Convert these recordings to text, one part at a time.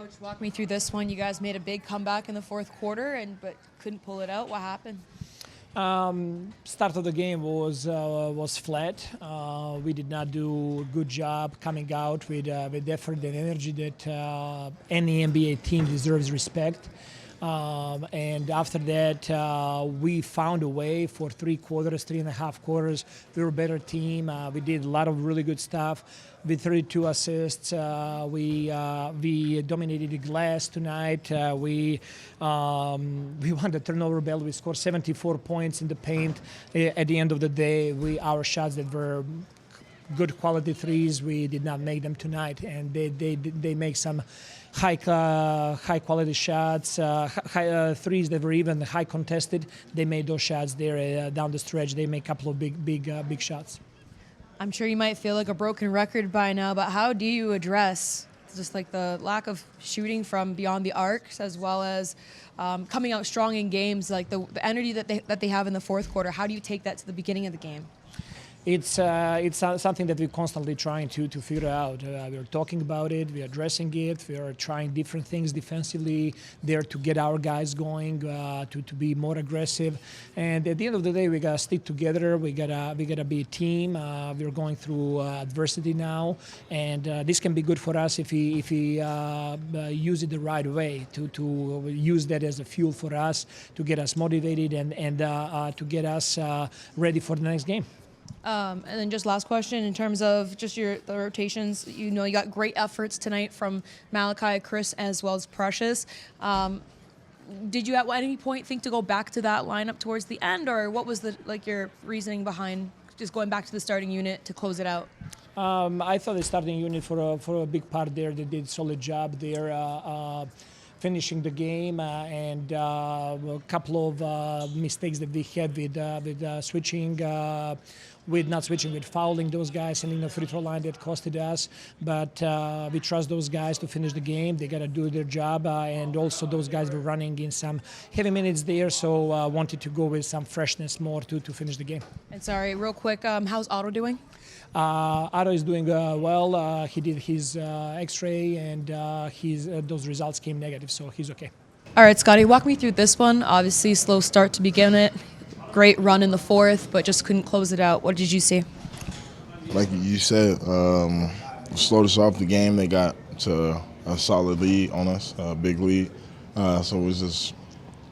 Coach, walk me through this one. You guys made a big comeback in the fourth quarter, but couldn't pull it out. What happened? Start of the game was flat. We did not do a good job coming out with effort and energy that any NBA team deserves respect. And after that, we found a way for 3.5 quarters. We were a better team. We did a lot of really good stuff. With 32 assists, we dominated the glass tonight. We won the turnover battle. We scored 74 points in the paint. At the end of the day, our shots that were good quality threes, we did not make them tonight, and they make some high quality shots, threes that were even high contested. They made those shots there down the stretch. They make a couple of big shots. I'm sure you might feel like a broken record by now, but how do you address just like the lack of shooting from beyond the arcs, as well as coming out strong in games, like the energy that they have in the fourth quarter? How do you take that to the beginning of the game? It's something that we're constantly trying to figure out. We're talking about it, we're addressing it, we're trying different things defensively there to get our guys going, to be more aggressive. And at the end of the day, we gotta stick together. We gotta be a team. We're going through adversity now, and this can be good for us if we use it the right way, to use that as a fuel for us, to get us motivated and to get us ready for the next game. And then just last question, in terms of just the rotations, you got great efforts tonight from Malachi, Chris, as well as Precious. Did you at any point think to go back to that lineup towards the end, or what was your reasoning behind just going back to the starting unit to close it out? I thought the starting unit for a big part there, they did a solid job there. Finishing the game and a couple of mistakes that we had with switching, with fouling those guys, sending the free throw line that costed us. But we trust those guys to finish the game. They got to do their job, and also those guys were running in some heavy minutes there, so wanted to go with some freshness more to finish the game. And sorry, real quick, how's Otto doing? Otto is doing well. He did his X-ray, and those results came negative, so he's okay. All right, Scottie, walk me through this one. Obviously, slow start to begin it. Great run in the fourth, but just couldn't close it out. What did you see? Like you said, slowed us off the game. They got to a solid lead on us, a big lead. So it was just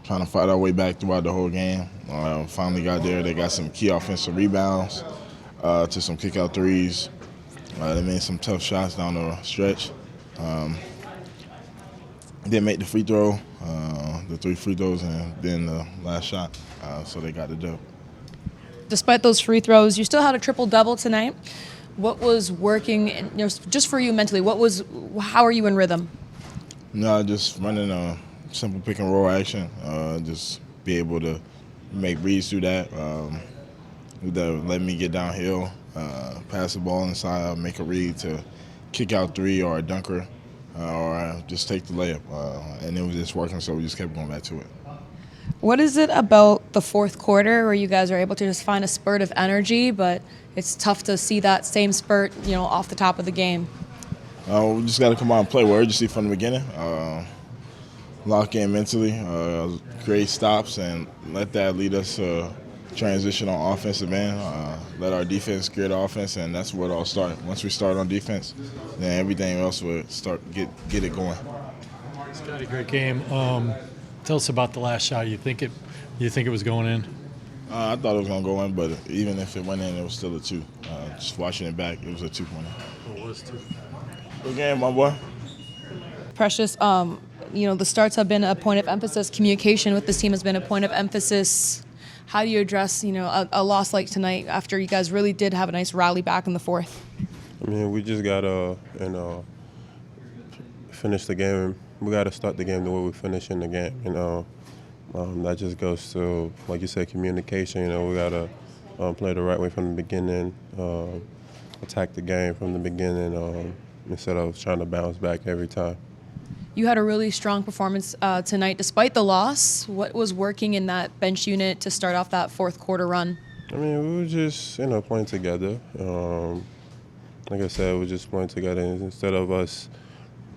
trying to fight our way back throughout the whole game. Finally got there. They got some key offensive rebounds. To some kick-out threes. They made some tough shots down the stretch. Didn't make the free throw, the 3 free throws, and then the last shot. So they got the dub. Despite those free throws, you still had a triple-double tonight. What was working, just for you mentally? How are you in rhythm? No, just running a simple pick-and-roll action. Just be able to make reads through that. Let me get downhill, pass the ball inside, make a read to kick out 3 or a dunker, or just take the layup. And it was just working, so we just kept going back to it. What is it about the fourth quarter where you guys are able to just find a spurt of energy, but it's tough to see that same spurt, off the top of the game? We just got to come out and play with urgency from the beginning. Lock in mentally, create stops, and let that lead us to transition on offensive end, let our defense create offense, and that's where it all started. Once we start on defense, then everything else will start get it going. Scottie, great game. Tell us about the last shot. You think it was going in? I thought it was going to go in, but even if it went in, it was still a 2. Just watching it back, it was a 2-pointer. It was 2. Good game, my boy. Precious, the starts have been a point of emphasis. Communication with this team has been a point of emphasis. How do you address, a loss like tonight after you guys really did have a nice rally back in the fourth? I mean, we just got to, finish the game. We got to start the game the way we finish in the game, That just goes to, like you said, communication. We got to play the right way from the beginning, attack the game from the beginning instead of trying to bounce back every time. You had a really strong performance tonight despite the loss. What was working in that bench unit to start off that fourth quarter run? I mean, we were just, playing together. Like I said, we were just playing together instead of us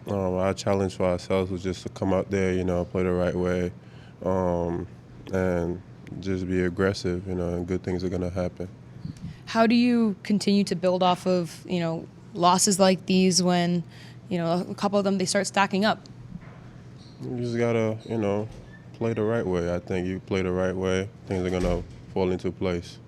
our challenge for ourselves was just to come out there, you know, play the right way, and just be aggressive, you know, and good things are going to happen. How do you continue to build off of, you know, losses like these when, you know, a couple of them, they start stacking up? You just got to, you know, play the right way. I think you play the right way, things are going to fall into place.